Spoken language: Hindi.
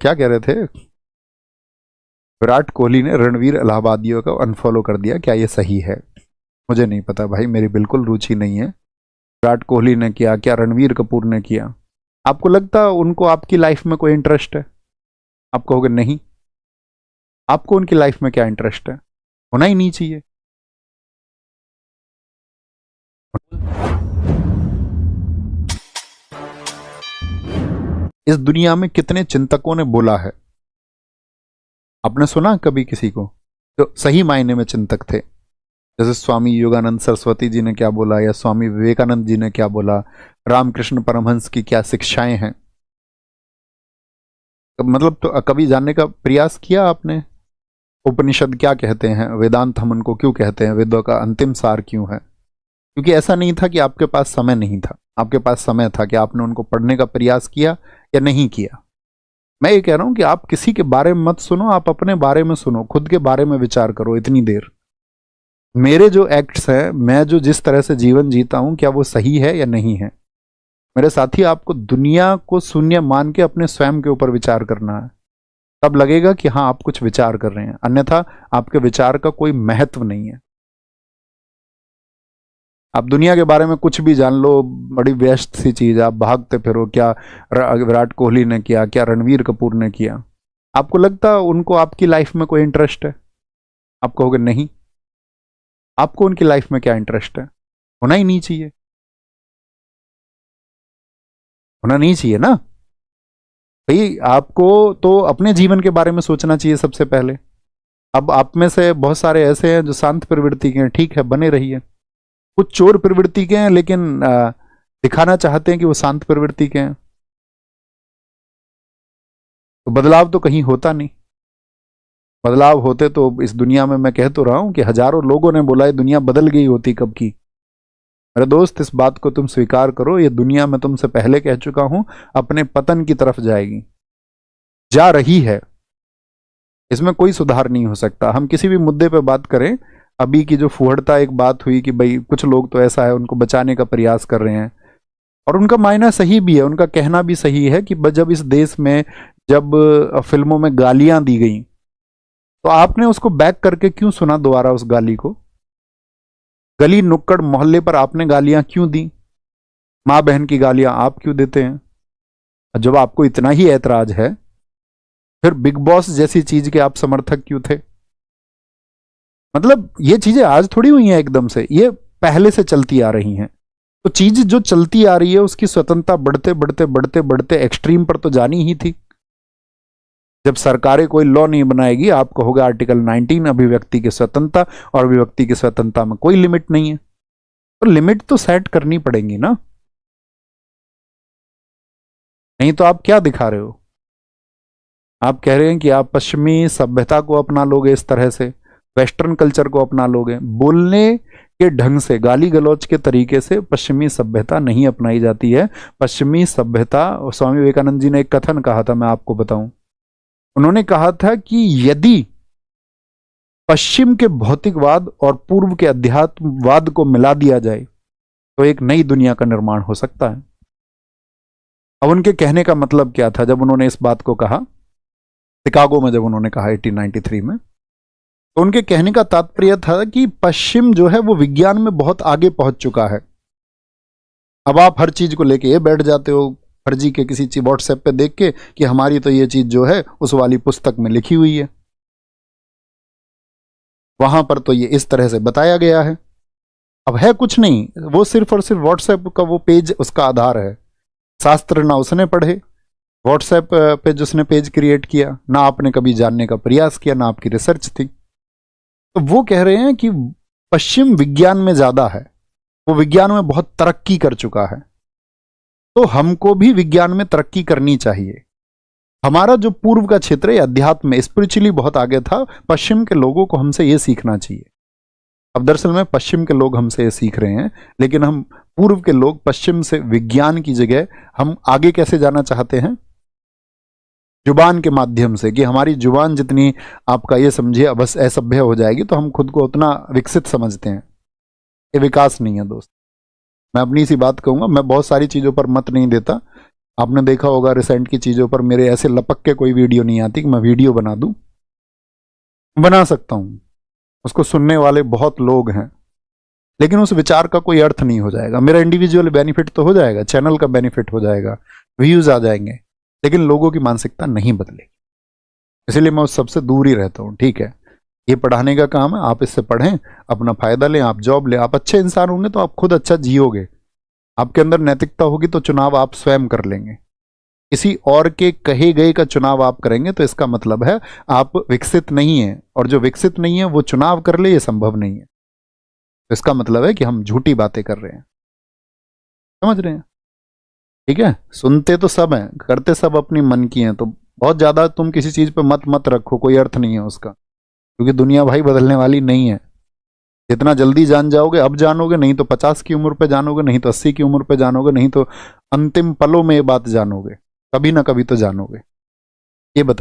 क्या कह रहे थे? विराट कोहली ने रणवीर इलाहाबादियों को अनफॉलो कर दिया, क्या ये सही है? मुझे नहीं पता भाई, मेरी बिल्कुल रुचि नहीं है। विराट कोहली ने किया क्या, रणवीर कपूर ने किया? आपको लगता उनको आपकी लाइफ में कोई इंटरेस्ट है? आप कहोगे नहीं। आपको उनकी लाइफ में क्या इंटरेस्ट है? होना ही नहीं चाहिए। इस दुनिया में कितने चिंतकों ने बोला है? आपने सुना कभी किसी को जो सही मायने में चिंतक थे? जैसे स्वामी योगानंद सरस्वती जी ने क्या बोला, या स्वामी विवेकानंद जी ने क्या बोला, रामकृष्ण परमहंस की क्या शिक्षाएं हैं? मतलब तो कभी जानने का प्रयास किया आपने? उपनिषद क्या कहते हैं, वेदांत हम उनको क्यों कहते हैं, वेदों का अंतिम सार क्यों है? क्योंकि ऐसा नहीं था कि आपके पास समय नहीं था, आपके पास समय था कि आपने उनको पढ़ने का प्रयास किया या नहीं किया। मैं ये कह रहा हूं कि आप किसी के बारे में मत सुनो, आप अपने बारे में सुनो, खुद के बारे में विचार करो इतनी देर। मेरे जो एक्ट्स हैं, मैं जो जिस तरह से जीवन जीता हूं, क्या वो सही है या नहीं है? मेरे साथी, आपको दुनिया को शून्य मान के अपने स्वयं के ऊपर विचार करना है, तब लगेगा कि हाँ आप कुछ विचार कर रहे हैं, अन्यथा आपके विचार का कोई महत्व नहीं है। आप दुनिया के बारे में कुछ भी जान लो, बड़ी व्यस्त सी चीज, आप भागते फिरो, क्या विराट कोहली ने किया, क्या रणवीर कपूर ने किया? आपको लगता उनको आपकी लाइफ में कोई इंटरेस्ट है? आप कहोगे नहीं। आपको उनकी लाइफ में क्या इंटरेस्ट है? होना ही नहीं चाहिए। होना नहीं चाहिए ना भाई। आपको तो अपने जीवन के बारे में सोचना चाहिए सबसे पहले। अब आप में से बहुत सारे ऐसे हैं जो शांत प्रवृत्ति के हैं, ठीक है, बने रहिए। कुछ चोर प्रवृत्ति के हैं, लेकिन दिखाना चाहते हैं कि वो शांत प्रवृत्ति के हैं, तो बदलाव तो कहीं होता नहीं। बदलाव होते तो इस दुनिया में, मैं कह तो रहा हूं कि हजारों लोगों ने बोला ये दुनिया बदल गई होती कब की। मेरे दोस्त, इस बात को तुम स्वीकार करो, ये दुनिया मैं तुमसे पहले कह चुका हूं, अपने पतन की तरफ जाएगी, जा रही है। इसमें कोई सुधार नहीं हो सकता। हम किसी भी मुद्दे पे बात करें, अभी की जो फुहड़ता एक बात हुई कि भाई कुछ लोग तो ऐसा है उनको बचाने का प्रयास कर रहे हैं, और उनका मायना सही भी है, उनका कहना भी सही है कि जब इस देश में जब फिल्मों में गालियां दी गई, तो आपने उसको बैक करके क्यों सुना दोबारा उस गाली को? गली नुक्कड़ मोहल्ले पर आपने गालियां क्यों दी? माँ बहन की गालियां आप क्यों देते हैं? जब आपको इतना ही ऐतराज है, फिर बिग बॉस जैसी चीज के आप समर्थक क्यों थे? मतलब ये चीजें आज थोड़ी हुई हैं एकदम से, ये पहले से चलती आ रही हैं। तो चीज जो चलती आ रही है उसकी स्वतंत्रता बढ़ते बढ़ते बढ़ते बढ़ते एक्सट्रीम पर तो जानी ही थी। जब सरकारें कोई लॉ नहीं बनाएगी, आप कहोगे आर्टिकल 19 अभिव्यक्ति की स्वतंत्रता, और अभिव्यक्ति की स्वतंत्रता में कोई लिमिट नहीं है, तो लिमिट तो सेट करनी पड़ेगी ना। नहीं तो आप क्या दिखा रहे हो? आप कह रहे हैं कि आप पश्चिमी सभ्यता को अपना लोगे, इस तरह से वेस्टर्न कल्चर को अपना लोगे। बोलने के ढंग से, गाली गलौज के तरीके से पश्चिमी सभ्यता नहीं अपनाई जाती है। पश्चिमी सभ्यता, स्वामी विवेकानंद जी ने एक कथन कहा था, मैं आपको बताऊं। उन्होंने कहा था कि यदि पश्चिम के भौतिकवाद और पूर्व के अध्यात्मवाद को मिला दिया जाए तो एक नई दुनिया का निर्माण हो सकता है। अब उनके कहने का मतलब क्या था जब उन्होंने इस बात को कहा? शिकागो में जब उन्होंने कहा 1893 में, तो उनके कहने का तात्पर्य था कि पश्चिम जो है वो विज्ञान में बहुत आगे पहुंच चुका है। अब आप हर चीज को लेके ये बैठ जाते हो, फर्जी के किसी चीज व्हाट्सएप पे देख के, कि हमारी तो ये चीज जो है उस वाली पुस्तक में लिखी हुई है, वहां पर तो ये इस तरह से बताया गया है। अब है कुछ नहीं, वो सिर्फ और सिर्फ व्हाट्सएप का वो पेज उसका आधार है। शास्त्र ना उसने पढ़े, व्हाट्सएप पे जिसने पेज क्रिएट किया, ना आपने कभी जानने का प्रयास किया, ना आपकी रिसर्च थी। तो वो कह रहे हैं कि पश्चिम विज्ञान में ज्यादा है, वो विज्ञान में बहुत तरक्की कर चुका है, तो हमको भी विज्ञान में तरक्की करनी चाहिए। हमारा जो पूर्व का क्षेत्र है अध्यात्म में, स्पिरिचुअली बहुत आगे था, पश्चिम के लोगों को हमसे ये सीखना चाहिए। अब दरअसल में पश्चिम के लोग हमसे ये सीख रहे हैं, लेकिन हम पूर्व के लोग पश्चिम से विज्ञान की जगह हम आगे कैसे जाना चाहते हैं? जुबान के माध्यम से, कि हमारी जुबान जितनी आपका ये समझिए बस असभ्य हो जाएगी तो हम खुद को उतना विकसित समझते हैं। ये विकास नहीं है दोस्त। मैं अपनी सी बात कहूंगा, मैं बहुत सारी चीजों पर मत नहीं देता, आपने देखा होगा रिसेंट की चीज़ों पर मेरे ऐसे लपक के कोई वीडियो नहीं आती कि मैं वीडियो बना दूं। बना सकता हूं, उसको सुनने वाले बहुत लोग हैं, लेकिन उस विचार का कोई अर्थ नहीं हो जाएगा। मेरा इंडिविजुअल बेनिफिट तो हो जाएगा, चैनल का बेनिफिट हो जाएगा, व्यूज आ जाएंगे, लेकिन लोगों की मानसिकता नहीं बदलेगी। इसलिए मैं उस सबसे दूर ही रहता हूँ। ठीक है, ये पढ़ाने का काम है, आप इससे पढ़ें, अपना फायदा लें, आप जॉब लें। आप अच्छे इंसान होंगे तो आप खुद अच्छा जियोगे, आपके अंदर नैतिकता होगी तो चुनाव आप स्वयं कर लेंगे। किसी और के कहे गए का चुनाव आप करेंगे तो इसका मतलब है आप विकसित नहीं है, और जो विकसित नहीं है वो चुनाव कर ले, ये संभव नहीं है। तो इसका मतलब है कि हम झूठी बातें कर रहे हैं। समझ रहे हैं? ठीक है, सुनते तो सब हैं, करते सब अपनी मन की हैं। तो बहुत ज्यादा तुम किसी चीज पे मत मत रखो, कोई अर्थ नहीं है उसका, क्योंकि दुनिया भाई बदलने वाली नहीं है। जितना जल्दी जान जाओगे अब जानोगे, नहीं तो 50 की उम्र पे जानोगे, नहीं तो 80 की उम्र पे जानोगे, नहीं तो अंतिम पलों में ये बात जानोगे। कभी ना कभी तो जानोगे। ये बता